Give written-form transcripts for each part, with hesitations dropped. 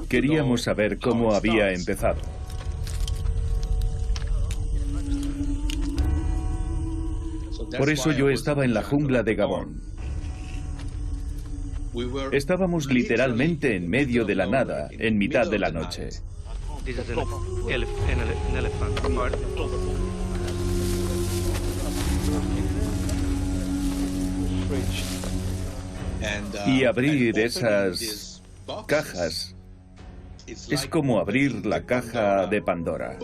Queríamos saber cómo había empezado. Por eso yo estaba en la jungla de Gabón. Estábamos literalmente en medio de la nada, en mitad de la noche. Y abrir esas cajas es como abrir la caja de Pandora.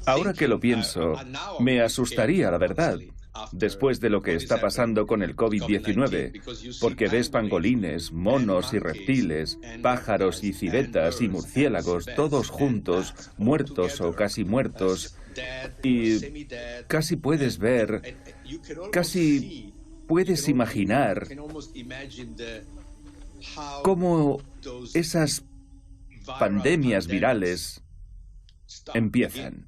Ahora que lo pienso, me asustaría, la verdad, después de lo que está pasando con el COVID-19, porque ves pangolines, monos y reptiles, pájaros y civetas y murciélagos, todos juntos, muertos o casi muertos, y casi puedes ver, casi puedes imaginar cómo esas pandemias virales empiezan.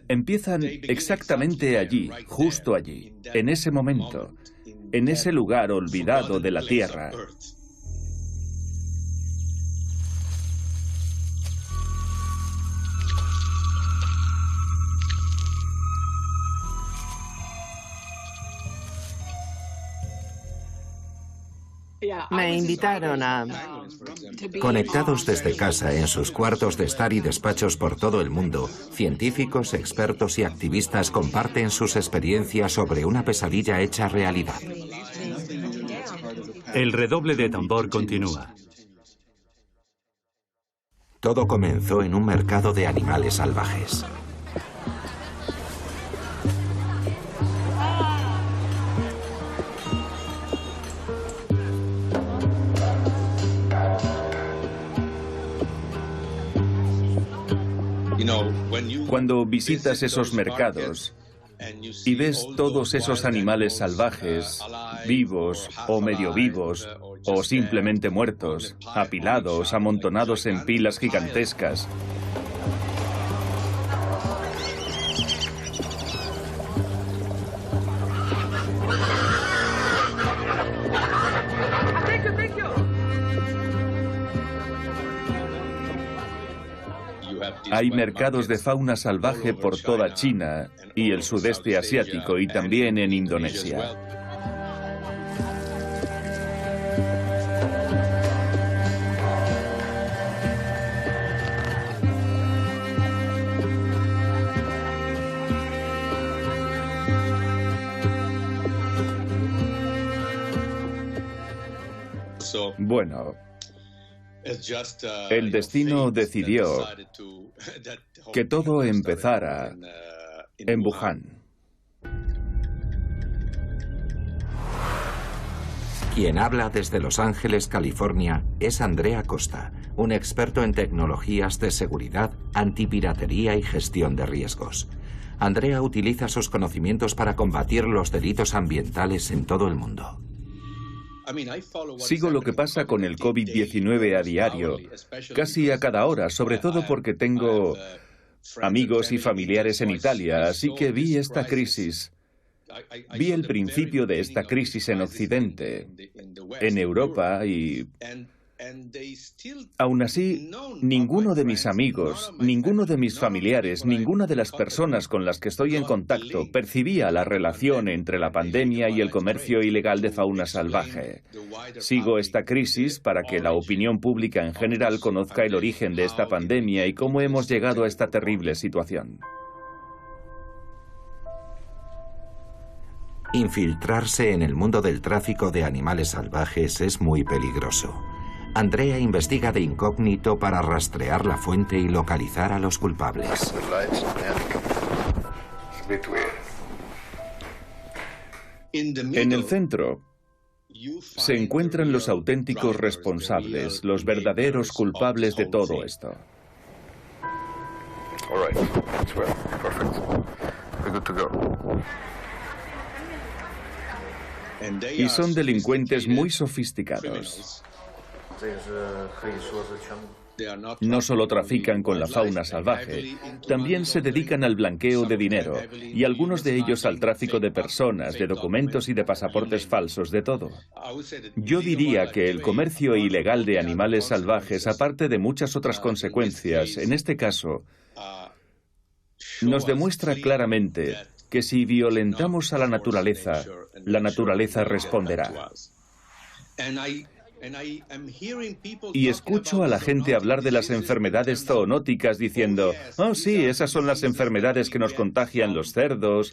Empiezan exactamente allí, justo allí, en ese momento, en ese lugar olvidado de la Tierra. Me invitaron a... Conectados desde casa, en sus cuartos de estar y despachos por todo el mundo, científicos, expertos y activistas comparten sus experiencias sobre una pesadilla hecha realidad. El redoble de tambor continúa. Todo comenzó en un mercado de animales salvajes. Cuando visitas esos mercados y ves todos esos animales salvajes, vivos o medio vivos, o simplemente muertos, apilados, amontonados en pilas gigantescas, hay mercados de fauna salvaje por toda China y el sudeste asiático y también en Indonesia. Bueno, el destino decidió que todo empezara en Wuhan. Quien habla desde Los Ángeles, California, es Andrea Costa, un experto en tecnologías de seguridad, antipiratería y gestión de riesgos. Andrea utiliza sus conocimientos para combatir los delitos ambientales en todo el mundo. Sigo lo que pasa con el COVID-19 a diario, casi a cada hora, sobre todo porque tengo amigos y familiares en Italia, así que vi esta crisis. Vi el principio de esta crisis en Occidente, en Europa, y Aún así, ninguno de mis amigos, ninguno de mis familiares, ninguna de las personas con las que estoy en contacto percibía la relación entre la pandemia y el comercio ilegal de fauna salvaje. Sigo esta crisis para que la opinión pública en general conozca el origen de esta pandemia y cómo hemos llegado a esta terrible situación. Infiltrarse en el mundo del tráfico de animales salvajes es muy peligroso. Andrea investiga de incógnito para rastrear la fuente y localizar a los culpables. En el centro se encuentran los auténticos responsables, los verdaderos culpables de todo esto. Y son delincuentes muy sofisticados. No solo trafican con la fauna salvaje, también se dedican al blanqueo de dinero y algunos de ellos al tráfico de personas, de documentos y de pasaportes falsos, de todo. Yo diría que el comercio ilegal de animales salvajes, aparte de muchas otras consecuencias, en este caso, nos demuestra claramente que si violentamos a la naturaleza responderá. Y escucho a la gente hablar de las enfermedades zoonóticas diciendo, oh sí, esas son las enfermedades que nos contagian los cerdos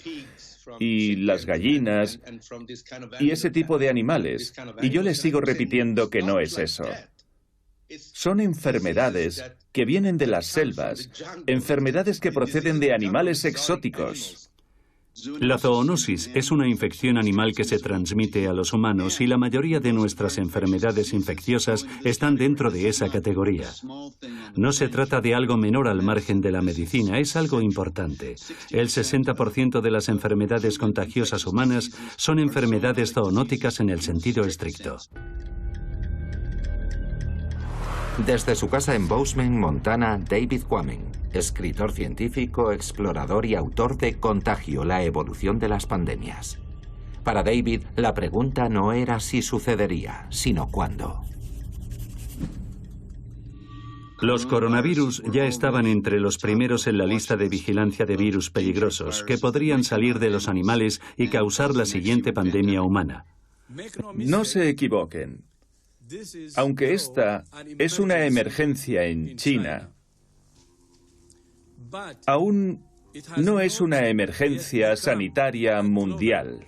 y las gallinas y ese tipo de animales. Y yo les sigo repitiendo que no es eso. Son enfermedades que vienen de las selvas, enfermedades que proceden de animales exóticos. La zoonosis es una infección animal que se transmite a los humanos y la mayoría de nuestras enfermedades infecciosas están dentro de esa categoría. No se trata de algo menor al margen de la medicina, es algo importante. El 60% de las enfermedades contagiosas humanas son enfermedades zoonóticas en el sentido estricto. Desde su casa en Bozeman, Montana, David Quammen, escritor científico, explorador y autor de Contagio, la evolución de las pandemias. Para David, la pregunta no era si sucedería, sino cuándo. Los coronavirus ya estaban entre los primeros en la lista de vigilancia de virus peligrosos que podrían salir de los animales y causar la siguiente pandemia humana. No se equivoquen. Aunque esta es una emergencia en China, aún no es una emergencia sanitaria mundial,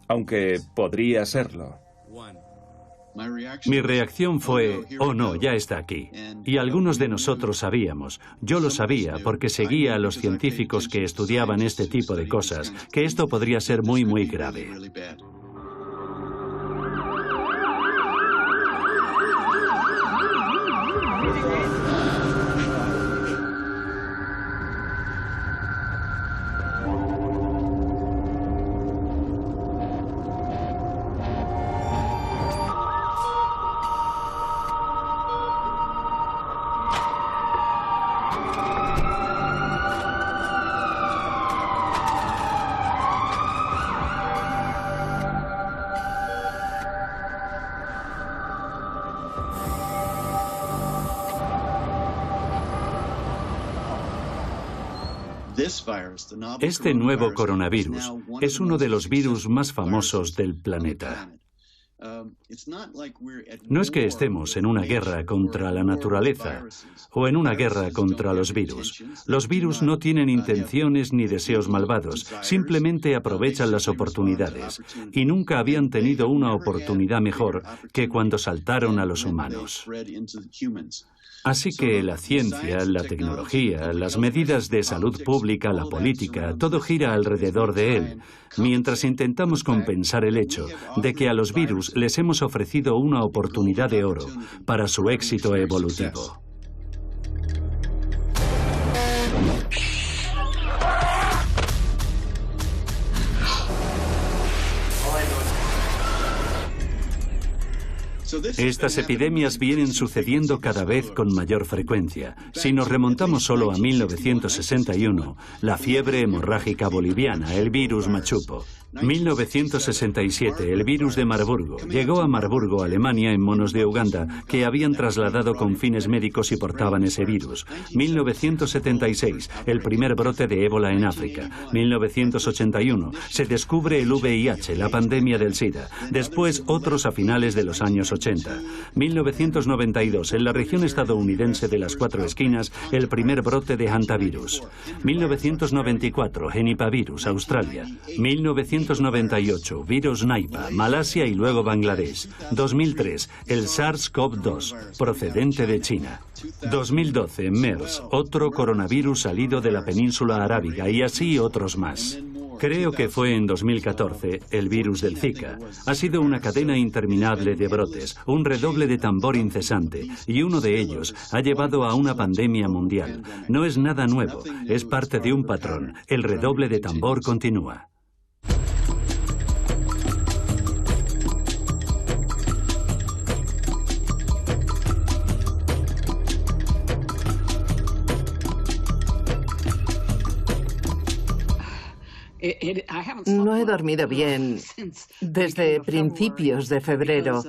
aunque podría serlo. Mi reacción fue, oh no, ya está aquí. Y algunos de nosotros sabíamos, yo lo sabía porque seguía a los científicos que estudiaban este tipo de cosas, que esto podría ser muy, muy grave. Este nuevo coronavirus es uno de los virus más famosos del planeta. No es que estemos en una guerra contra la naturaleza o en una guerra contra los virus. Los virus no tienen intenciones ni deseos malvados, simplemente aprovechan las oportunidades y nunca habían tenido una oportunidad mejor que cuando saltaron a los humanos. Así que la ciencia, la tecnología, las medidas de salud pública, la política, todo gira alrededor de él, mientras intentamos compensar el hecho de que a los virus les hemos ofrecido una oportunidad de oro para su éxito evolutivo. Estas epidemias vienen sucediendo cada vez con mayor frecuencia. Si nos remontamos solo a 1961, la fiebre hemorrágica boliviana, el virus Machupo. 1967, el virus de Marburgo. Llegó a Marburgo, Alemania, en monos de Uganda, que habían trasladado con fines médicos y portaban ese virus. 1976, el primer brote de ébola en África. 1981, se descubre el VIH, la pandemia del SIDA. Después, otros a finales de los años 80. 1992, en la región estadounidense de las Cuatro Esquinas, el primer brote de hantavirus. 1994, Henipavirus, Australia. 1998, virus Nipah, Malasia y luego Bangladesh. 2003, el SARS-CoV-2, procedente de China. 2012, MERS, otro coronavirus salido de la península arábiga, y así otros más. Creo que fue en 2014, el virus del Zika. Ha sido una cadena interminable de brotes, un redoble de tambor incesante, y uno de ellos ha llevado a una pandemia mundial. No es nada nuevo, es parte de un patrón. El redoble de tambor continúa. No he dormido bien desde principios de febrero,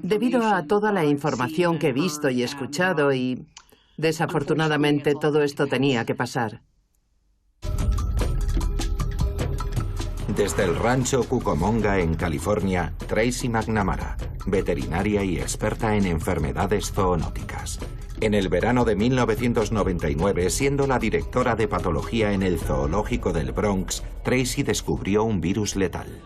debido a toda la información que he visto y escuchado, y desafortunadamente todo esto tenía que pasar. Desde el rancho Cucamonga en California, Tracy McNamara, veterinaria y experta en enfermedades zoonóticas. En el verano de 1999, siendo la directora de patología en el zoológico del Bronx, Tracy descubrió un virus letal.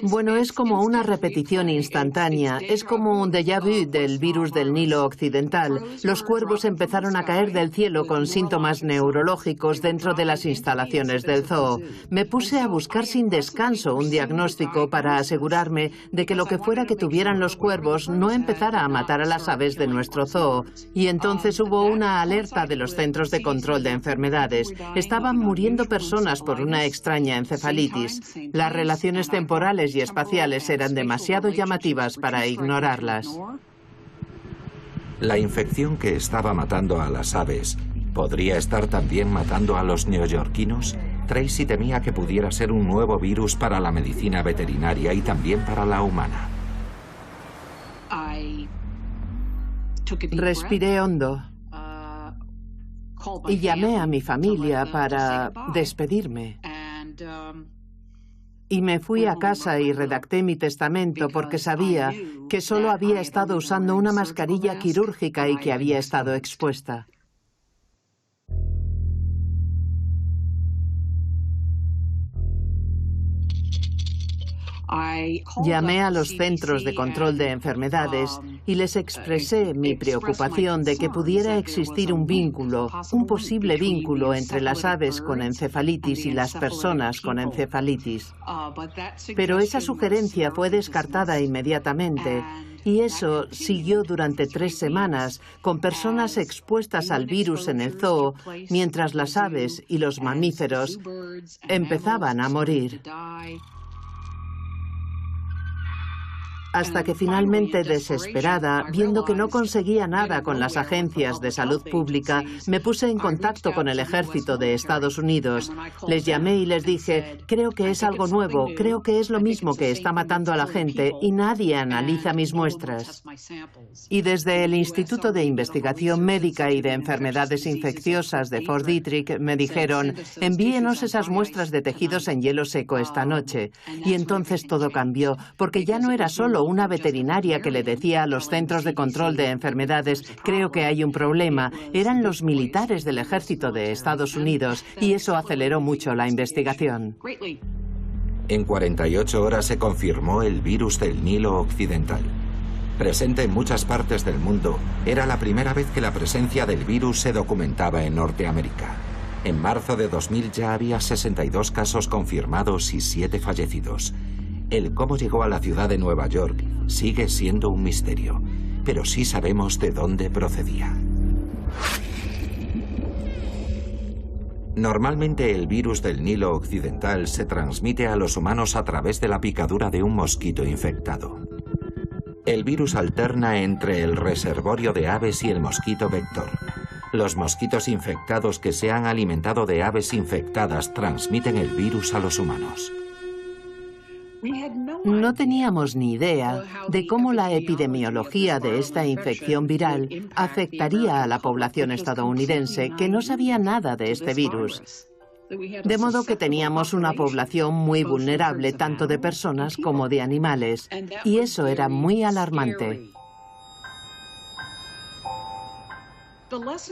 Bueno, es como una repetición instantánea, es como un déjà vu del virus del Nilo Occidental. Los cuervos empezaron a caer del cielo con síntomas neurológicos dentro de las instalaciones del zoo. Me puse a buscar sin descanso un diagnóstico para asegurarme de que lo que fuera que tuvieran los cuervos no empezara a matar a las aves de nuestro zoo. Y entonces hubo una alerta de los Centros de Control de Enfermedades. Estaban muriendo personas por una extraña encefalitis. Las relaciones temporales y espaciales eran demasiado llamativas para ignorarlas. La infección que estaba matando a las aves, ¿podría estar también matando a los neoyorquinos? Tracy temía que pudiera ser un nuevo virus para la medicina veterinaria y también para la humana. Respiré hondo y llamé a mi familia para despedirme. Y me fui a casa y redacté mi testamento porque sabía que solo había estado usando una mascarilla quirúrgica y que había estado expuesta. Llamé a los Centros de Control de Enfermedades y les expresé mi preocupación de que pudiera existir un vínculo, un posible vínculo entre las aves con encefalitis y las personas con encefalitis. Pero esa sugerencia fue descartada inmediatamente. Y eso siguió durante 3 semanas, con personas expuestas al virus en el zoo, mientras las aves y los mamíferos empezaban a morir. Hasta que finalmente, desesperada, viendo que no conseguía nada con las agencias de salud pública, me puse en contacto con el ejército de Estados Unidos. Les llamé y les dije, creo que es algo nuevo, creo que es lo mismo que está matando a la gente y nadie analiza mis muestras. Y desde el Instituto de Investigación Médica y de Enfermedades Infecciosas de Fort Detrick me dijeron, envíenos esas muestras de tejidos en hielo seco esta noche. Y entonces todo cambió, porque ya no era solo una veterinaria que le decía a los Centros de Control de Enfermedades, creo que hay un problema. Eran los militares del ejército de Estados Unidos y eso aceleró mucho la investigación. En 48 horas se confirmó el virus del Nilo Occidental. Presente en muchas partes del mundo, era la primera vez que la presencia del virus se documentaba en Norteamérica. En marzo de 2000 ya había 62 casos confirmados y 7 fallecidos. El cómo llegó a la ciudad de Nueva York sigue siendo un misterio, pero sí sabemos de dónde procedía. Normalmente el virus del Nilo Occidental se transmite a los humanos a través de la picadura de un mosquito infectado. El virus alterna entre el reservorio de aves y el mosquito vector. Los mosquitos infectados que se han alimentado de aves infectadas transmiten el virus a los humanos. No teníamos ni idea de cómo la epidemiología de esta infección viral afectaría a la población estadounidense, que no sabía nada de este virus. De modo que teníamos una población muy vulnerable, tanto de personas como de animales, y eso era muy alarmante.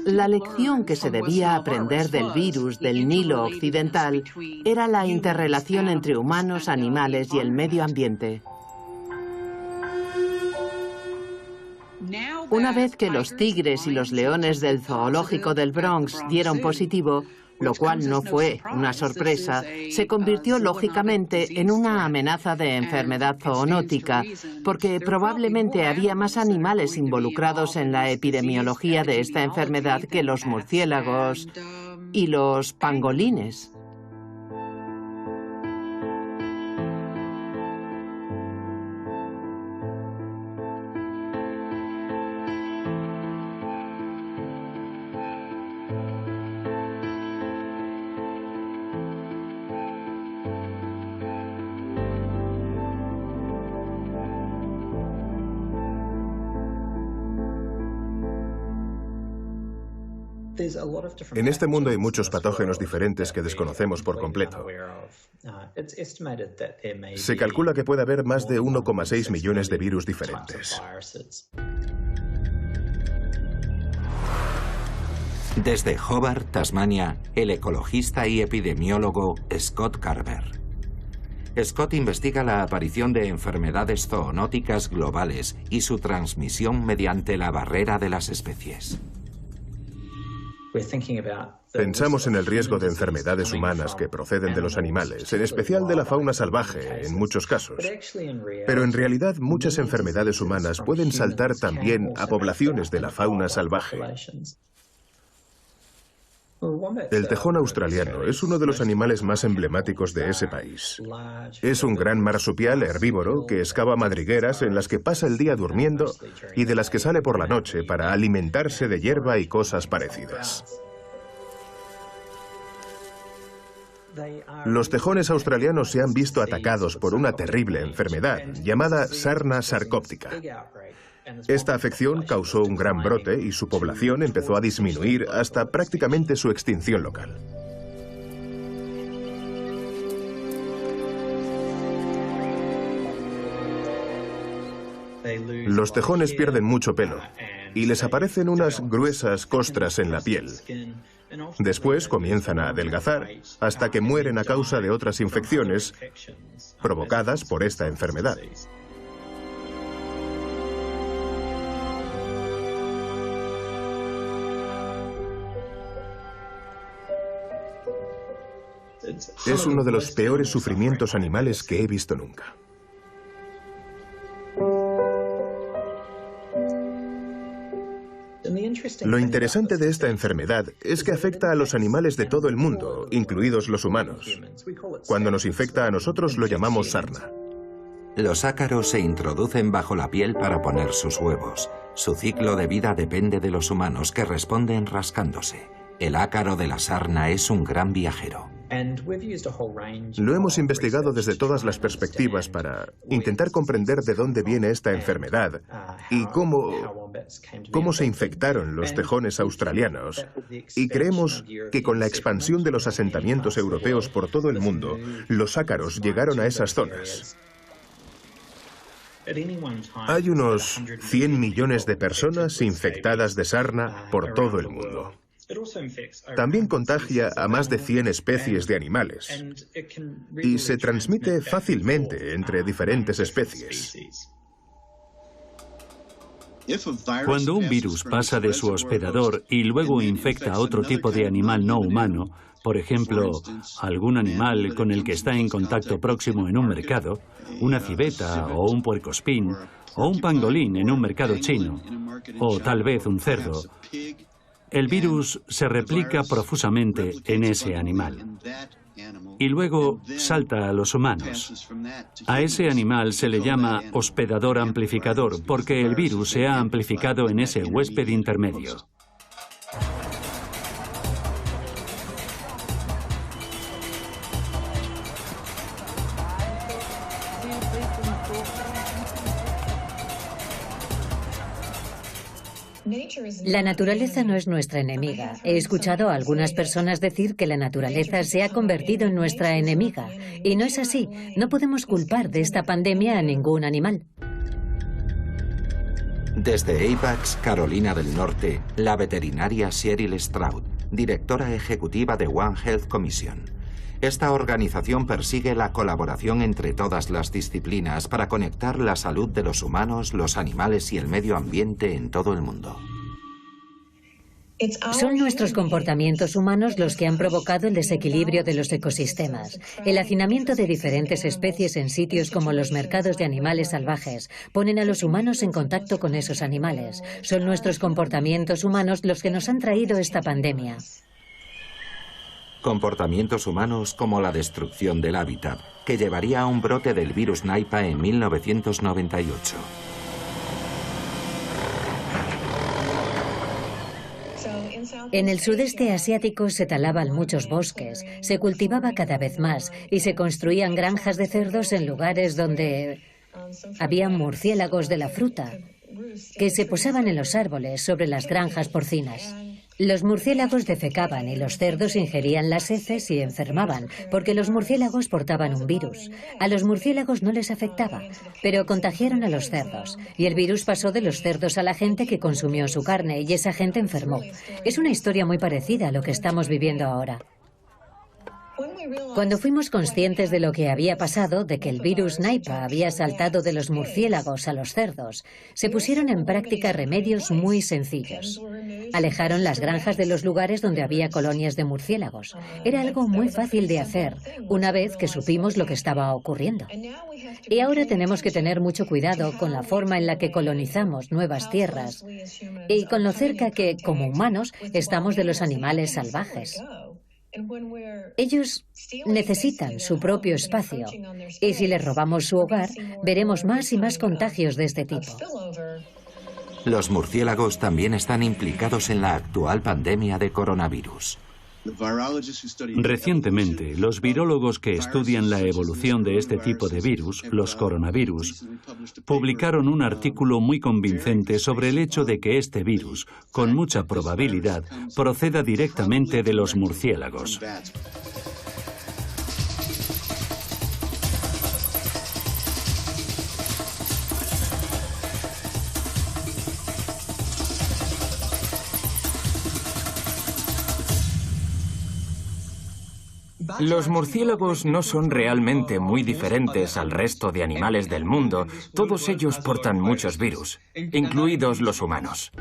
La lección que se debía aprender del virus del Nilo Occidental era la interrelación entre humanos, animales y el medio ambiente. Una vez que los tigres y los leones del zoológico del Bronx dieron positivo, lo cual no fue una sorpresa, se convirtió lógicamente en una amenaza de enfermedad zoonótica, porque probablemente había más animales involucrados en la epidemiología de esta enfermedad que los murciélagos y los pangolines. En este mundo hay muchos patógenos diferentes que desconocemos por completo. Se calcula que puede haber más de 1,6 millones de virus diferentes. Desde Hobart, Tasmania, el ecologista y epidemiólogo Scott Carver. Scott investiga la aparición de enfermedades zoonóticas globales y su transmisión mediante la barrera de las especies. Pensamos en el riesgo de enfermedades humanas que proceden de los animales, en especial de la fauna salvaje, en muchos casos. Pero en realidad muchas enfermedades humanas pueden saltar también a poblaciones de la fauna salvaje. El tejón australiano es uno de los animales más emblemáticos de ese país. Es un gran marsupial herbívoro que excava madrigueras en las que pasa el día durmiendo y de las que sale por la noche para alimentarse de hierba y cosas parecidas. Los tejones australianos se han visto atacados por una terrible enfermedad llamada sarna sarcóptica. Esta afección causó un gran brote y su población empezó a disminuir hasta prácticamente su extinción local. Los tejones pierden mucho pelo y les aparecen unas gruesas costras en la piel. Después comienzan a adelgazar hasta que mueren a causa de otras infecciones provocadas por esta enfermedad. Es uno de los peores sufrimientos animales que he visto nunca. Lo interesante de esta enfermedad es que afecta a los animales de todo el mundo, incluidos los humanos. Cuando nos infecta a nosotros lo llamamos sarna. Los ácaros se introducen bajo la piel para poner sus huevos. Su ciclo de vida depende de los humanos, que responden rascándose. El ácaro de la sarna es un gran viajero. Lo hemos investigado desde todas las perspectivas para intentar comprender de dónde viene esta enfermedad y cómo se infectaron los tejones australianos. Y creemos que con la expansión de los asentamientos europeos por todo el mundo, los ácaros llegaron a esas zonas. Hay unos 100 millones de personas infectadas de sarna por todo el mundo. También contagia a más de 100 especies de animales y se transmite fácilmente entre diferentes especies. Cuando un virus pasa de su hospedador y luego infecta a otro tipo de animal no humano, por ejemplo, algún animal con el que está en contacto próximo en un mercado, una civeta o un puercoespín, o un pangolín en un mercado chino, o tal vez un cerdo, el virus se replica profusamente en ese animal. y luego salta a los humanos. A ese animal se le llama hospedador amplificador porque el virus se ha amplificado en ese huésped intermedio. La naturaleza no es nuestra enemiga. He escuchado a algunas personas decir que la naturaleza se ha convertido en nuestra enemiga. Y no es así. No podemos culpar de esta pandemia a ningún animal. Desde Apex, Carolina del Norte, la veterinaria Cheryl Stroud, directora ejecutiva de One Health Commission. Esta organización persigue la colaboración entre todas las disciplinas para conectar la salud de los humanos, los animales y el medio ambiente en todo el mundo. Son nuestros comportamientos humanos los que han provocado el desequilibrio de los ecosistemas. El hacinamiento de diferentes especies en sitios como los mercados de animales salvajes ponen a los humanos en contacto con esos animales. Son nuestros comportamientos humanos los que nos han traído esta pandemia. Comportamientos humanos como la destrucción del hábitat, que llevaría a un brote del virus Nipah en 1998. En el sudeste asiático se talaban muchos bosques, se cultivaba cada vez más y se construían granjas de cerdos en lugares donde había murciélagos de la fruta que se posaban en los árboles sobre las granjas porcinas. Los murciélagos defecaban y los cerdos ingerían las heces y enfermaban, porque los murciélagos portaban un virus. A los murciélagos no les afectaba, pero contagiaron a los cerdos, y el virus pasó de los cerdos a la gente que consumió su carne, y esa gente enfermó. Es una historia muy parecida a lo que estamos viviendo ahora. Cuando fuimos conscientes de lo que había pasado, de que el virus Nipah había saltado de los murciélagos a los cerdos, se pusieron en práctica remedios muy sencillos. Alejaron las granjas de los lugares donde había colonias de murciélagos. Era algo muy fácil de hacer, una vez que supimos lo que estaba ocurriendo. Y ahora tenemos que tener mucho cuidado con la forma en la que colonizamos nuevas tierras y con lo cerca que, como humanos, estamos de los animales salvajes. Ellos necesitan su propio espacio y si les robamos su hogar, veremos más y más contagios de este tipo. Los murciélagos también están implicados en la actual pandemia de coronavirus. Recientemente, los virólogos que estudian la evolución de este tipo de virus, los coronavirus, publicaron un artículo muy convincente sobre el hecho de que este virus, con mucha probabilidad, proceda directamente de los murciélagos. Los murciélagos no son realmente muy diferentes al resto de animales del mundo. Todos ellos portan muchos virus, incluidos los humanos.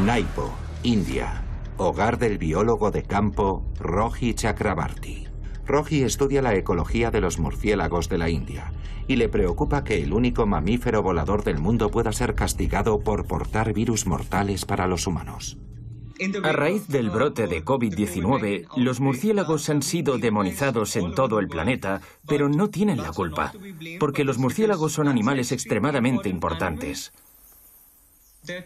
Naipo, India, hogar del biólogo de campo Rohi Chakrabarti. Rohi estudia la ecología de los murciélagos de la India y le preocupa que el único mamífero volador del mundo pueda ser castigado por portar virus mortales para los humanos. A raíz del brote de COVID-19, los murciélagos han sido demonizados en todo el planeta, pero no tienen la culpa, porque los murciélagos son animales extremadamente importantes.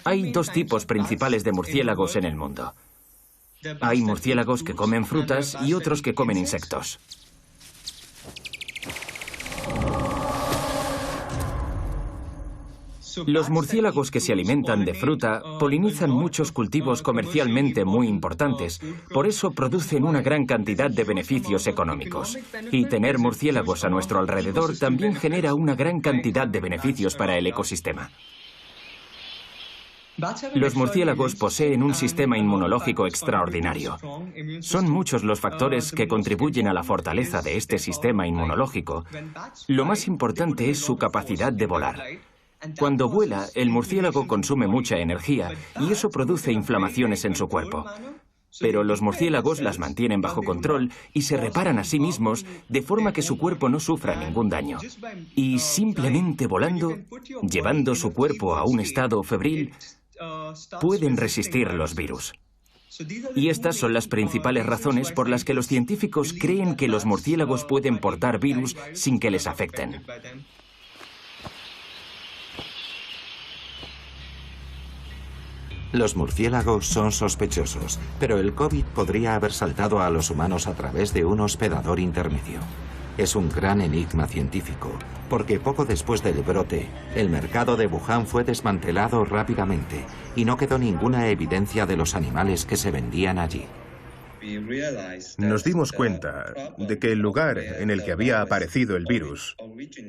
Hay dos tipos principales de murciélagos en el mundo. Hay murciélagos que comen frutas y otros que comen insectos. Los murciélagos que se alimentan de fruta polinizan muchos cultivos comercialmente muy importantes, por eso producen una gran cantidad de beneficios económicos. Y tener murciélagos a nuestro alrededor también genera una gran cantidad de beneficios para el ecosistema. Los murciélagos poseen un sistema inmunológico extraordinario. Son muchos los factores que contribuyen a la fortaleza de este sistema inmunológico. Lo más importante es su capacidad de volar. Cuando vuela, el murciélago consume mucha energía y eso produce inflamaciones en su cuerpo. Pero los murciélagos las mantienen bajo control y se reparan a sí mismos de forma que su cuerpo no sufra ningún daño. Y simplemente volando, llevando su cuerpo a un estado febril, pueden resistir los virus. Y estas son las principales razones por las que los científicos creen que los murciélagos pueden portar virus sin que les afecten. Los murciélagos son sospechosos, pero el COVID podría haber saltado a los humanos a través de un hospedador intermedio. Es un gran enigma científico, porque poco después del brote, el mercado de Wuhan fue desmantelado rápidamente y no quedó ninguna evidencia de los animales que se vendían allí. Nos dimos cuenta de que el lugar en el que había aparecido el virus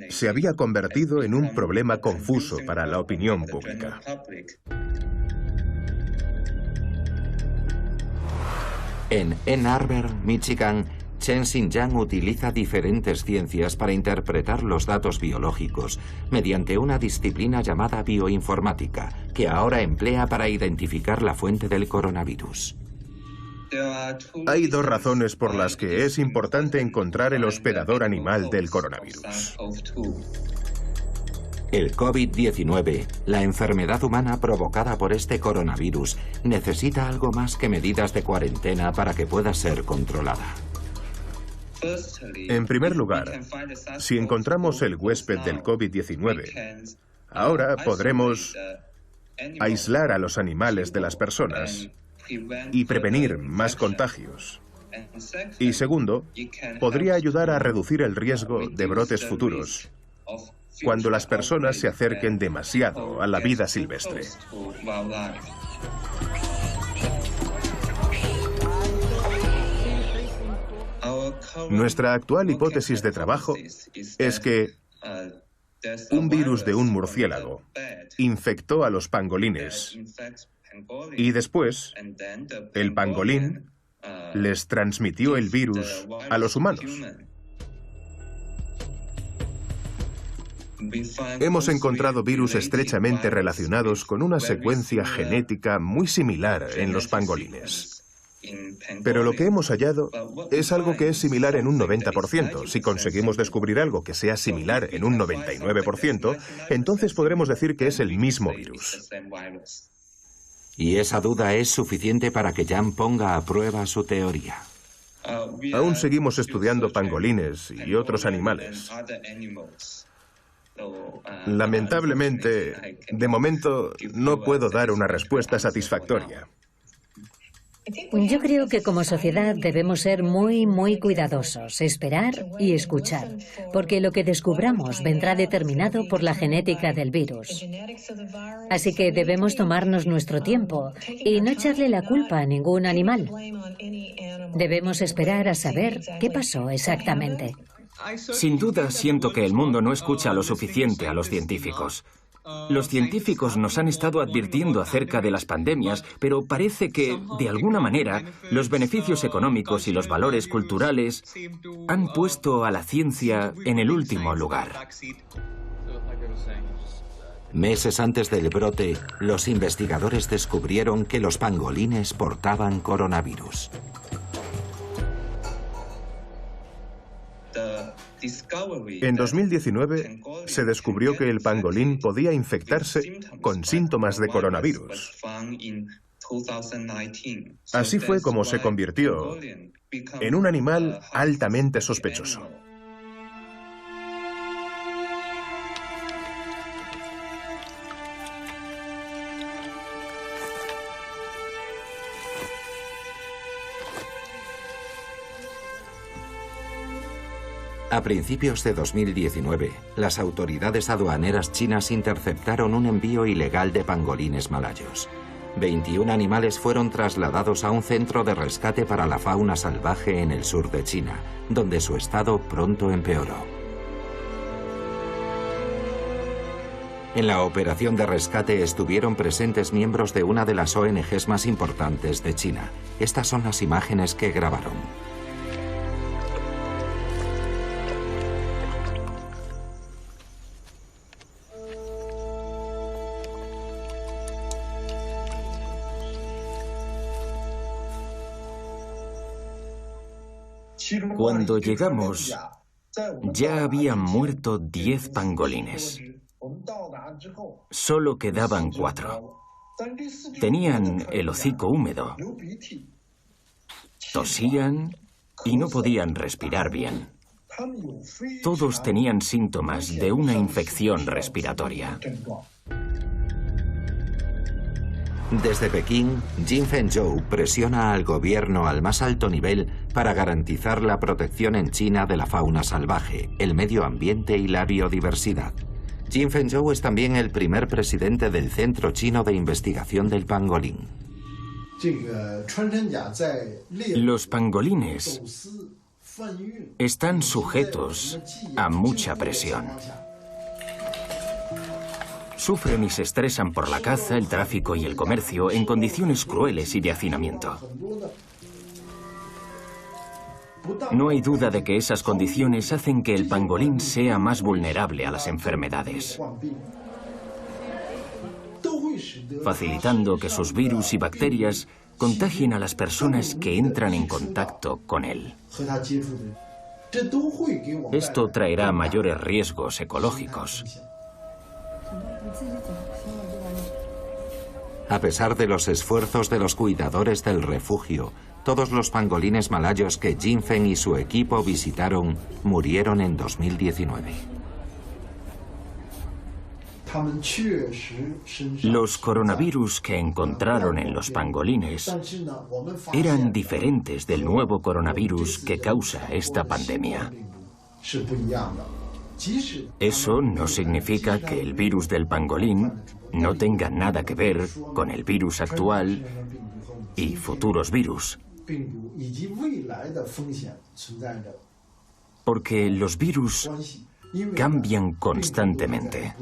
se había convertido en un problema confuso para la opinión pública. En Ann Arbor, Michigan, Chen Xinjiang utiliza diferentes ciencias para interpretar los datos biológicos mediante una disciplina llamada bioinformática, que ahora emplea para identificar la fuente del coronavirus. Hay dos razones por las que es importante encontrar el hospedador animal del coronavirus. El COVID-19, la enfermedad humana provocada por este coronavirus, necesita algo más que medidas de cuarentena para que pueda ser controlada. En primer lugar, si encontramos el huésped del COVID-19, ahora podremos aislar a los animales de las personas y prevenir más contagios. Y segundo, podría ayudar a reducir el riesgo de brotes futuros cuando las personas se acerquen demasiado a la vida silvestre. Nuestra actual hipótesis de trabajo es que un virus de un murciélago infectó a los pangolines y después el pangolín les transmitió el virus a los humanos. Hemos encontrado virus estrechamente relacionados con una secuencia genética muy similar en los pangolines. Pero lo que hemos hallado es algo que es similar en un 90%. Si conseguimos descubrir algo que sea similar en un 99%, entonces podremos decir que es el mismo virus. Y esa duda es suficiente para que Jan ponga a prueba su teoría. Aún seguimos estudiando pangolines y otros animales. Lamentablemente, de momento, no puedo dar una respuesta satisfactoria. Yo creo que como sociedad debemos ser muy cuidadosos, esperar y escuchar, porque lo que descubramos vendrá determinado por la genética del virus. Así que debemos tomarnos nuestro tiempo y no echarle la culpa a ningún animal. Debemos esperar a saber qué pasó exactamente. Sin duda, siento que el mundo no escucha lo suficiente a los científicos. Los científicos nos han estado advirtiendo acerca de las pandemias, pero parece que, de alguna manera, los beneficios económicos y los valores culturales han puesto a la ciencia en el último lugar. Meses antes del brote, los investigadores descubrieron que los pangolines portaban coronavirus. En 2019 se descubrió que el pangolín podía infectarse con síntomas de coronavirus. Así fue como se convirtió en un animal altamente sospechoso. A principios de 2019, las autoridades aduaneras chinas interceptaron un envío ilegal de pangolines malayos. 21 animales fueron trasladados a un centro de rescate para la fauna salvaje en el sur de China, donde su estado pronto empeoró. En la operación de rescate estuvieron presentes miembros de una de las ONGs más importantes de China. Estas son las imágenes que grabaron. Cuando llegamos, ya habían muerto 10 pangolines. Solo quedaban 4. Tenían el hocico húmedo, tosían y no podían respirar bien. Todos tenían síntomas de una infección respiratoria. Desde Pekín, Jin Fengzhou presiona al gobierno al más alto nivel para garantizar la protección en China de la fauna salvaje, el medio ambiente y la biodiversidad. Jin Fengzhou es también el primer presidente del Centro Chino de Investigación del Pangolín. Los pangolines están sujetos a mucha presión. Sufren y se estresan por la caza, el tráfico y el comercio en condiciones crueles y de hacinamiento. No hay duda de que esas condiciones hacen que el pangolín sea más vulnerable a las enfermedades, facilitando que sus virus y bacterias contagien a las personas que entran en contacto con él. Esto traerá mayores riesgos ecológicos. A pesar de los esfuerzos de los cuidadores del refugio, todos los pangolines malayos que Jin Feng y su equipo visitaron murieron en 2019. Los coronavirus que encontraron en los pangolines eran diferentes del nuevo coronavirus que causa esta pandemia. Eso no significa que el virus del pangolín no tenga nada que ver con el virus actual y futuros virus. Porque los virus cambian constantemente.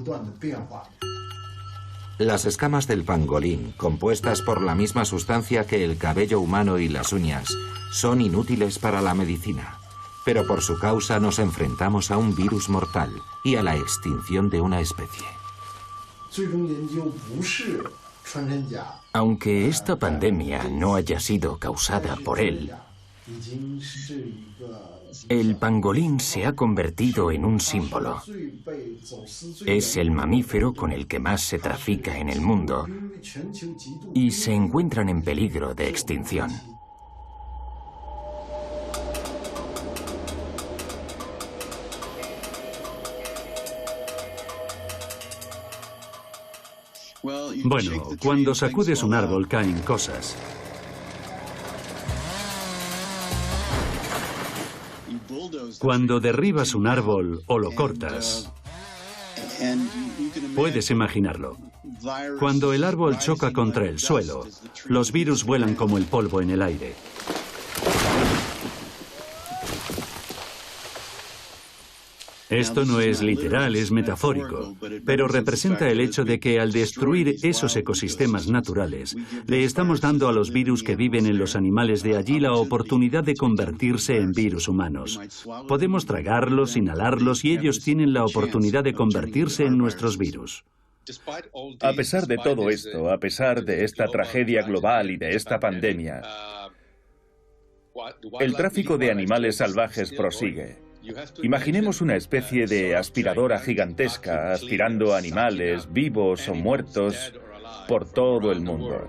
Las escamas del pangolín, compuestas por la misma sustancia que el cabello humano y las uñas, son inútiles para la medicina. Pero por su causa nos enfrentamos a un virus mortal y a la extinción de una especie. Aunque esta pandemia no haya sido causada por él, el pangolín se ha convertido en un símbolo. Es el mamífero con el que más se trafica en el mundo y se encuentran en peligro de extinción. Bueno, cuando sacudes un árbol caen cosas. Cuando derribas un árbol o lo cortas, puedes imaginarlo. Cuando el árbol choca contra el suelo, los virus vuelan como el polvo en el aire. Esto no es literal, es metafórico, pero representa el hecho de que al destruir esos ecosistemas naturales, le estamos dando a los virus que viven en los animales de allí la oportunidad de convertirse en virus humanos. Podemos tragarlos, inhalarlos y ellos tienen la oportunidad de convertirse en nuestros virus. A pesar de todo esto, a pesar de esta tragedia global y de esta pandemia, el tráfico de animales salvajes prosigue. Imaginemos una especie de aspiradora gigantesca aspirando animales vivos o muertos por todo el mundo.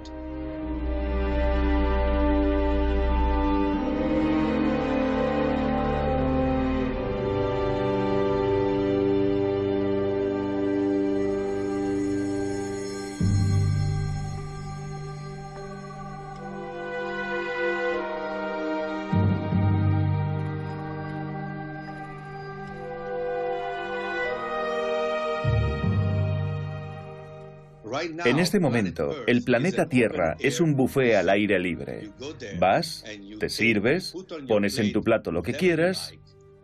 En este momento, el planeta Tierra es un buffet al aire libre. Vas, te sirves, pones en tu plato lo que quieras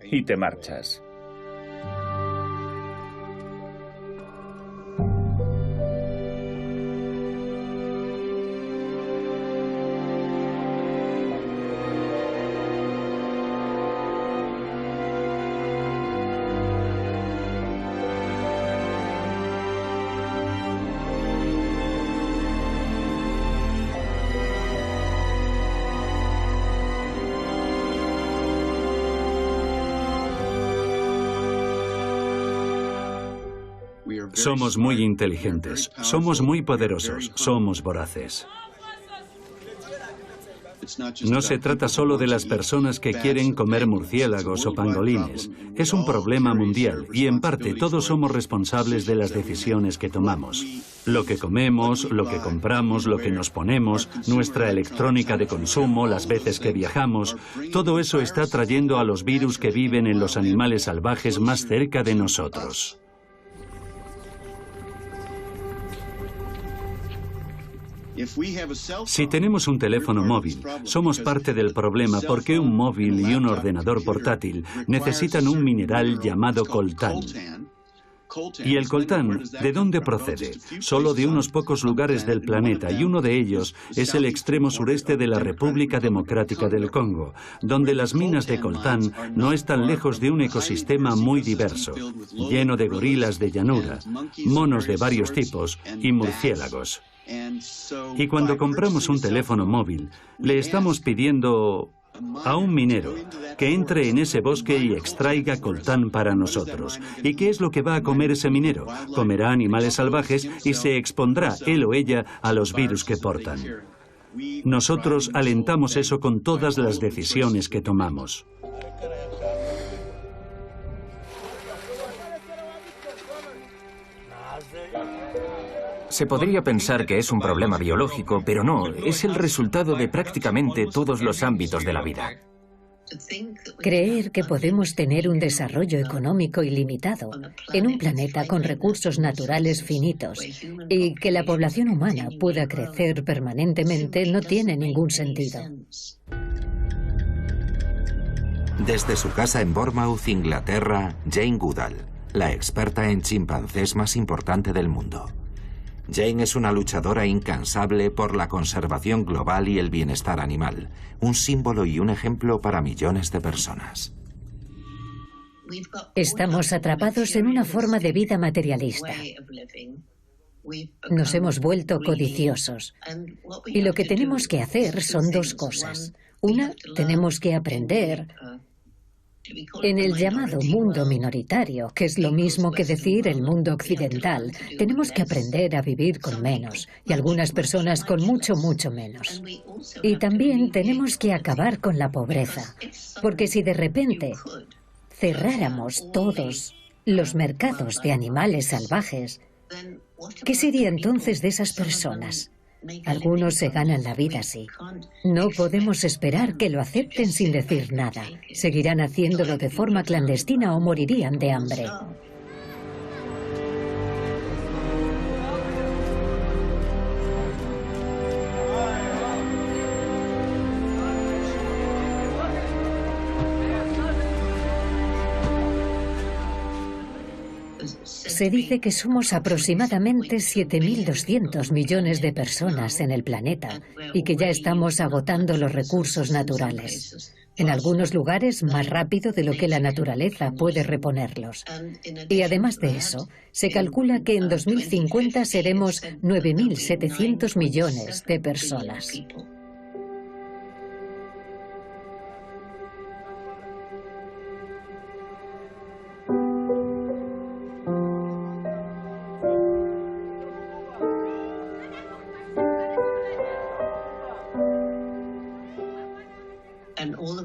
y te marchas. Somos muy inteligentes, somos muy poderosos, somos voraces. No se trata solo de las personas que quieren comer murciélagos o pangolines. Es un problema mundial y en parte todos somos responsables de las decisiones que tomamos. Lo que comemos, lo que compramos, lo que nos ponemos, nuestra electrónica de consumo, las veces que viajamos, todo eso está trayendo a los virus que viven en los animales salvajes más cerca de nosotros. Si tenemos un teléfono móvil, somos parte del problema porque un móvil y un ordenador portátil necesitan un mineral llamado coltán. ¿Y el coltán de dónde procede? Solo de unos pocos lugares del planeta, y uno de ellos es el extremo sureste de la República Democrática del Congo, donde las minas de coltán no están lejos de un ecosistema muy diverso, lleno de gorilas de llanura, monos de varios tipos y murciélagos. Y cuando compramos un teléfono móvil, le estamos pidiendo a un minero que entre en ese bosque y extraiga coltán para nosotros. ¿Y qué es lo que va a comer ese minero? Comerá animales salvajes y se expondrá él o ella a los virus que portan. Nosotros alentamos eso con todas las decisiones que tomamos. Se podría pensar que es un problema biológico, pero no, es el resultado de prácticamente todos los ámbitos de la vida. Creer que podemos tener un desarrollo económico ilimitado en un planeta con recursos naturales finitos y que la población humana pueda crecer permanentemente no tiene ningún sentido. Desde su casa en Bournemouth, Inglaterra, Jane Goodall, la experta en chimpancés más importante del mundo. Jane es una luchadora incansable por la conservación global y el bienestar animal, un símbolo y un ejemplo para millones de personas. Estamos atrapados en una forma de vida materialista. Nos hemos vuelto codiciosos. Y lo que tenemos que hacer son dos cosas. Una, tenemos que aprender en el llamado mundo minoritario, que es lo mismo que decir el mundo occidental. Tenemos que aprender a vivir con menos, y algunas personas con mucho, mucho menos. Y también tenemos que acabar con la pobreza, porque si de repente cerráramos todos los mercados de animales salvajes, ¿qué sería entonces de esas personas? Algunos se ganan la vida así. No podemos esperar que lo acepten sin decir nada. Seguirán haciéndolo de forma clandestina o morirían de hambre. Se dice que somos aproximadamente 7.200 millones de personas en el planeta y que ya estamos agotando los recursos naturales. En algunos lugares más rápido de lo que la naturaleza puede reponerlos. Y además de eso, se calcula que en 2050 seremos 9.700 millones de personas.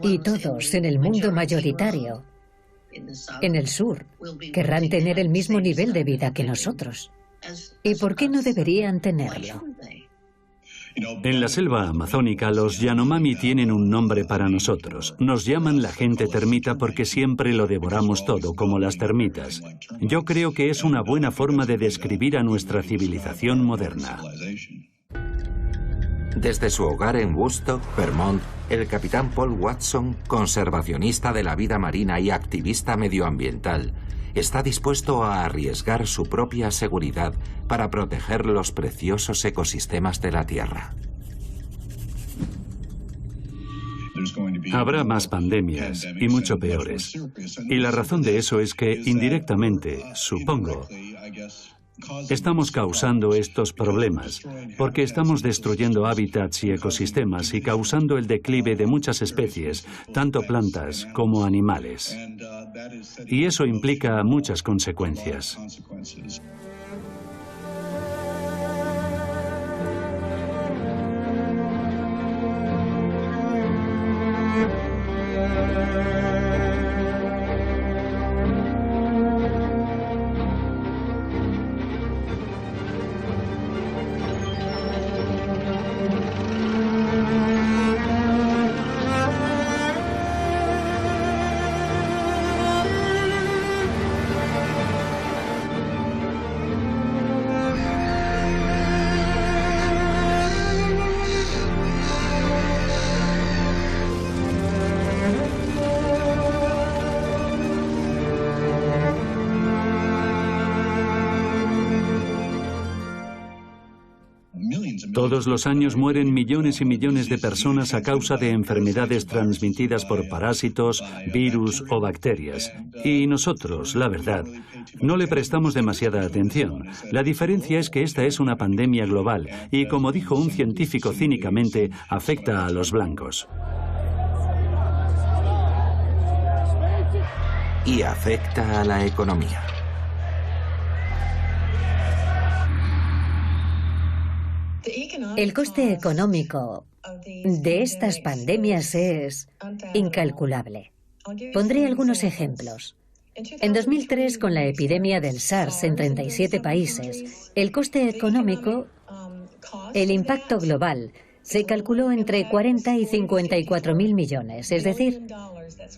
Y todos en el mundo mayoritario, en el sur, querrán tener el mismo nivel de vida que nosotros. ¿Y por qué no deberían tenerlo? En la selva amazónica, los Yanomami tienen un nombre para nosotros. Nos llaman la gente termita porque siempre lo devoramos todo, como las termitas. Yo creo que es una buena forma de describir a nuestra civilización moderna. Desde su hogar en Woodstock, Vermont, el capitán Paul Watson, conservacionista de la vida marina y activista medioambiental, está dispuesto a arriesgar su propia seguridad para proteger los preciosos ecosistemas de la Tierra. Habrá más pandemias y mucho peores. Y la razón de eso es que, indirectamente, supongo, Estamos causando estos problemas porque estamos destruyendo hábitats y ecosistemas y causando el declive de muchas especies, tanto plantas como animales. Y eso implica muchas consecuencias. Todos los años mueren millones y millones de personas a causa de enfermedades transmitidas por parásitos, virus o bacterias. Y nosotros, la verdad, no le prestamos demasiada atención. La diferencia es que esta es una pandemia global y, como dijo un científico cínicamente, afecta a los blancos. Y afecta a la economía. El coste económico de estas pandemias es incalculable. Pondré algunos ejemplos. En 2003, con la epidemia del SARS en 37 países, el coste económico, el impacto global, se calculó entre 40 y 54.000 millones, es decir,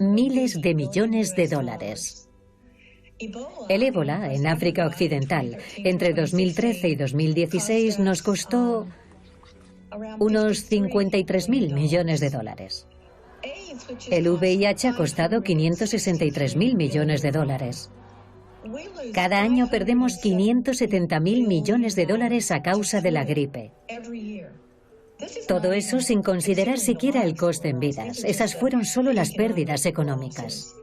miles de millones de dólares. El ébola en África Occidental entre 2013 y 2016 nos costó unos 53.000 millones de dólares. El VIH ha costado 563.000 millones de dólares. Cada año perdemos 570.000 millones de dólares a causa de la gripe. Todo eso sin considerar siquiera el coste en vidas. Esas fueron solo las pérdidas económicas.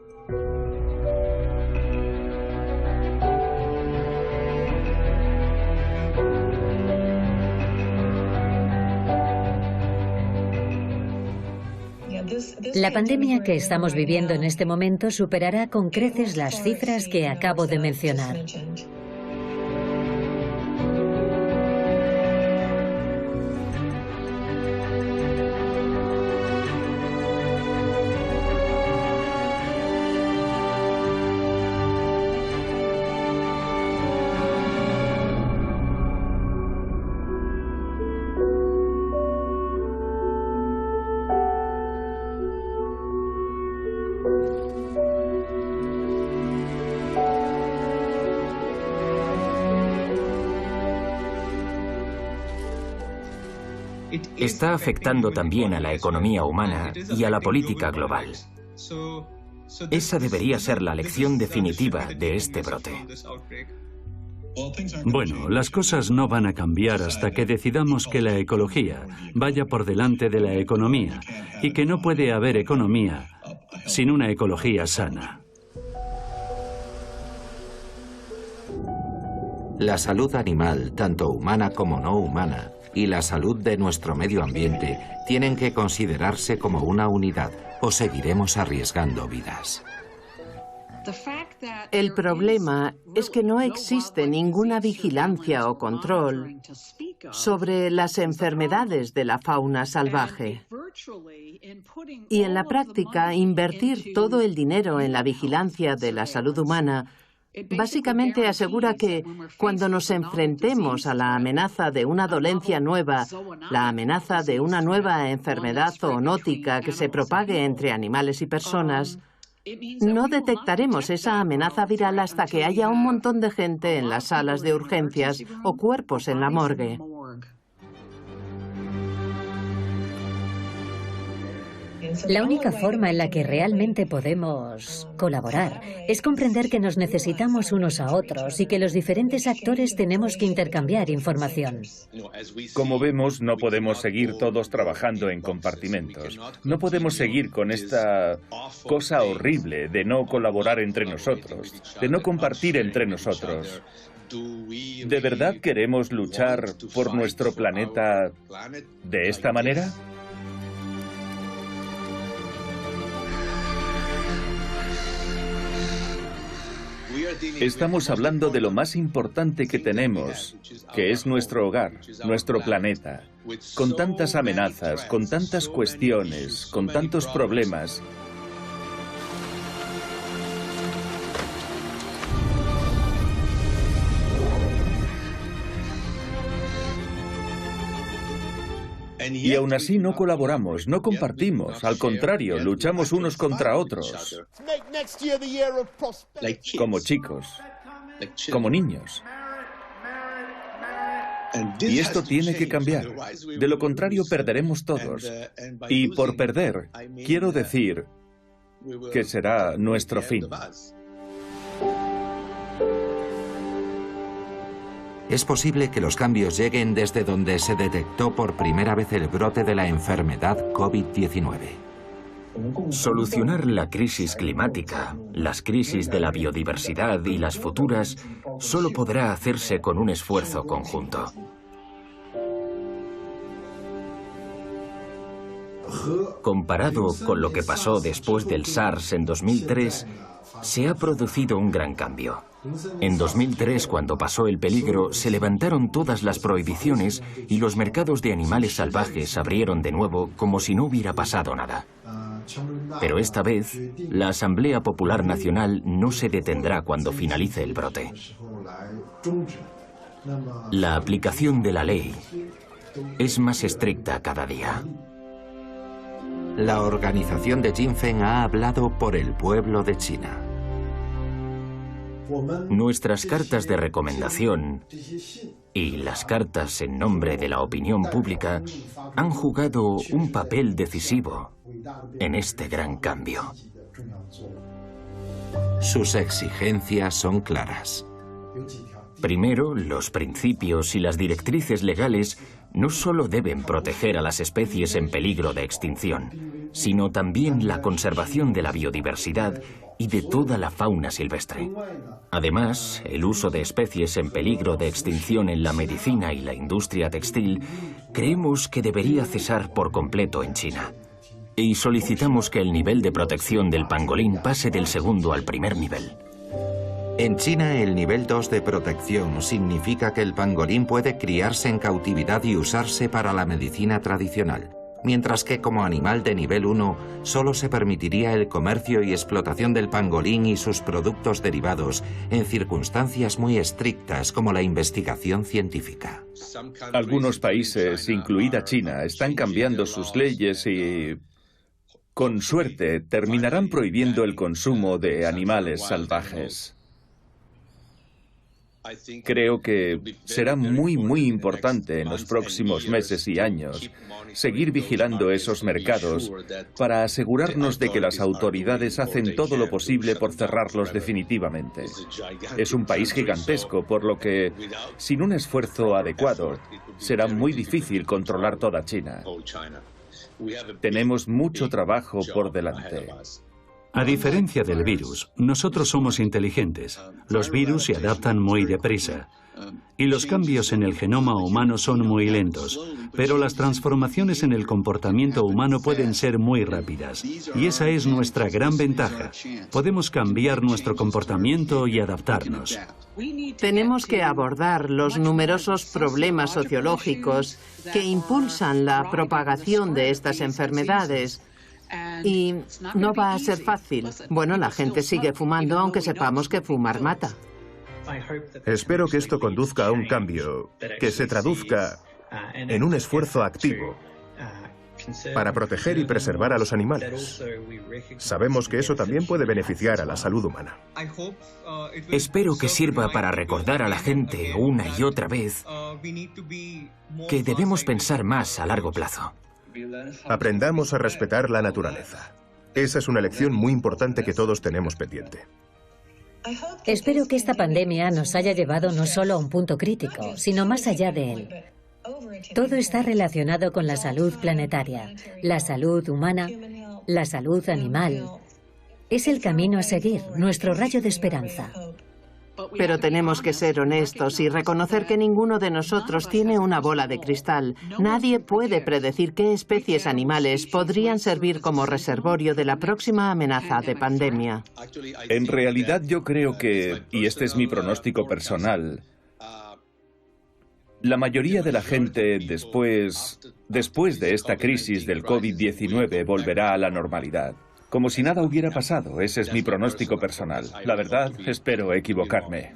La pandemia que estamos viviendo en este momento superará con creces las cifras que acabo de mencionar. Está afectando también a la economía humana y a la política global. Esa debería ser la lección definitiva de este brote. Bueno, las cosas no van a cambiar hasta que decidamos que la ecología vaya por delante de la economía y que no puede haber economía sin una ecología sana. La salud animal, tanto humana como no humana, y la salud de nuestro medio ambiente tienen que considerarse como una unidad o seguiremos arriesgando vidas. El problema es que no existe ninguna vigilancia o control sobre las enfermedades de la fauna salvaje. Y en la práctica, invertir todo el dinero en la vigilancia de la salud humana básicamente asegura que cuando nos enfrentemos a la amenaza de una dolencia nueva, la amenaza de una nueva enfermedad zoonótica que se propague entre animales y personas, no detectaremos esa amenaza viral hasta que haya un montón de gente en las salas de urgencias o cuerpos en la morgue. La única forma en la que realmente podemos colaborar es comprender que nos necesitamos unos a otros y que los diferentes actores tenemos que intercambiar información. Como vemos, no podemos seguir todos trabajando en compartimentos. No podemos seguir con esta cosa horrible de no colaborar entre nosotros, de no compartir entre nosotros. ¿De verdad queremos luchar por nuestro planeta de esta manera? Estamos hablando de lo más importante que tenemos, que es nuestro hogar, nuestro planeta, con tantas amenazas, con tantas cuestiones, con tantos problemas. Y aún así no colaboramos, no compartimos, al contrario, luchamos unos contra otros. Como chicos, como niños. Y esto tiene que cambiar. De lo contrario, perderemos todos. Y por perder, quiero decir que será nuestro fin. Es posible que los cambios lleguen desde donde se detectó por primera vez el brote de la enfermedad COVID-19. Solucionar la crisis climática, las crisis de la biodiversidad y las futuras solo podrá hacerse con un esfuerzo conjunto. Comparado con lo que pasó después del SARS en 2003, se ha producido un gran cambio. En 2003, cuando pasó el peligro, se levantaron todas las prohibiciones y los mercados de animales salvajes abrieron de nuevo como si no hubiera pasado nada. Pero esta vez, la Asamblea Popular Nacional no se detendrá cuando finalice el brote. La aplicación de la ley es más estricta cada día. La organización de Jinfeng ha hablado por el pueblo de China. Nuestras cartas de recomendación y las cartas en nombre de la opinión pública han jugado un papel decisivo en este gran cambio. Sus exigencias son claras. Primero, los principios y las directrices legales no solo deben proteger a las especies en peligro de extinción, sino también la conservación de la biodiversidad y de toda la fauna silvestre. Además, el uso de especies en peligro de extinción en la medicina y la industria textil creemos que debería cesar por completo en China. Y solicitamos que el nivel de protección del pangolín pase del segundo al primer nivel. En China, el nivel 2 de protección significa que el pangolín puede criarse en cautividad y usarse para la medicina tradicional, mientras que como animal de nivel 1 solo se permitiría el comercio y explotación del pangolín y sus productos derivados en circunstancias muy estrictas como la investigación científica. Algunos países, incluida China, están cambiando sus leyes y, con suerte, terminarán prohibiendo el consumo de animales salvajes. Creo que será muy importante en los próximos meses y años seguir vigilando esos mercados para asegurarnos de que las autoridades hacen todo lo posible por cerrarlos definitivamente. Es un país gigantesco, por lo que, sin un esfuerzo adecuado, será muy difícil controlar toda China. Tenemos mucho trabajo por delante. A diferencia del virus, nosotros somos inteligentes. Los virus se adaptan muy deprisa. Y los cambios en el genoma humano son muy lentos. Pero las transformaciones en el comportamiento humano pueden ser muy rápidas. Y esa es nuestra gran ventaja. Podemos cambiar nuestro comportamiento y adaptarnos. Tenemos que abordar los numerosos problemas sociológicos que impulsan la propagación de estas enfermedades. Y no va a ser fácil. Bueno, la gente sigue fumando, aunque sepamos que fumar mata. Espero que esto conduzca a un cambio, que se traduzca en un esfuerzo activo para proteger y preservar a los animales. Sabemos que eso también puede beneficiar a la salud humana. Espero que sirva para recordar a la gente una y otra vez que debemos pensar más a largo plazo. Aprendamos a respetar la naturaleza. Esa es una lección muy importante que todos tenemos pendiente. Espero que esta pandemia nos haya llevado no solo a un punto crítico, sino más allá de él. Todo está relacionado con la salud planetaria, la salud humana, la salud animal. Es el camino a seguir, nuestro rayo de esperanza. Pero tenemos que ser honestos y reconocer que ninguno de nosotros tiene una bola de cristal. Nadie puede predecir qué especies animales podrían servir como reservorio de la próxima amenaza de pandemia. En realidad yo creo que, y este es mi pronóstico personal, la mayoría de la gente después de esta crisis del COVID-19 volverá a la normalidad. Como si nada hubiera pasado. Ese es mi pronóstico personal. La verdad, espero equivocarme.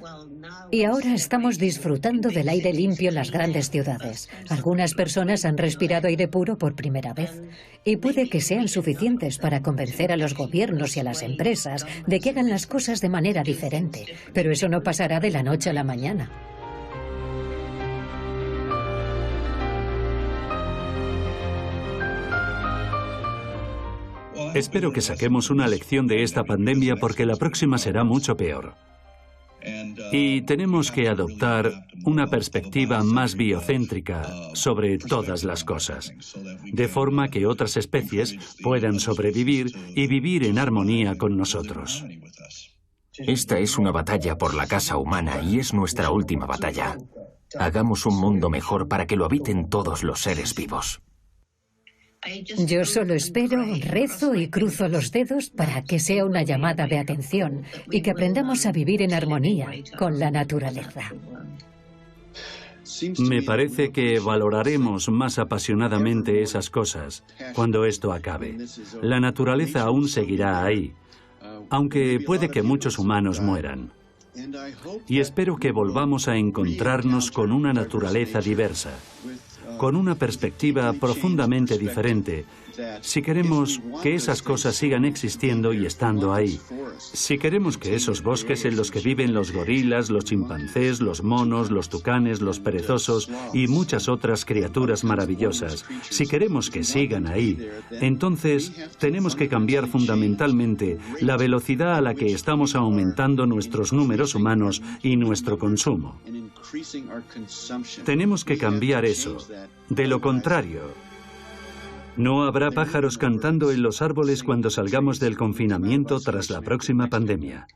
Y ahora estamos disfrutando del aire limpio en las grandes ciudades. Algunas personas han respirado aire puro por primera vez. Y puede que sean suficientes para convencer a los gobiernos y a las empresas de que hagan las cosas de manera diferente. Pero eso no pasará de la noche a la mañana. Espero que saquemos una lección de esta pandemia porque la próxima será mucho peor. Y tenemos que adoptar una perspectiva más biocéntrica sobre todas las cosas, de forma que otras especies puedan sobrevivir y vivir en armonía con nosotros. Esta es una batalla por la casa humana y es nuestra última batalla. Hagamos un mundo mejor para que lo habiten todos los seres vivos. Yo solo espero, rezo y cruzo los dedos para que sea una llamada de atención y que aprendamos a vivir en armonía con la naturaleza. Me parece que valoraremos más apasionadamente esas cosas cuando esto acabe. La naturaleza aún seguirá ahí, aunque puede que muchos humanos mueran. Y espero que volvamos a encontrarnos con una naturaleza diversa, con una perspectiva profundamente diferente, si queremos que esas cosas sigan existiendo y estando ahí. Si queremos que esos bosques en los que viven los gorilas, los chimpancés, los monos, los tucanes, los perezosos y muchas otras criaturas maravillosas, si queremos que sigan ahí, entonces tenemos que cambiar fundamentalmente la velocidad a la que estamos aumentando nuestros números humanos y nuestro consumo. Tenemos que cambiar eso. De lo contrario, no habrá pájaros cantando en los árboles cuando salgamos del confinamiento tras la próxima pandemia.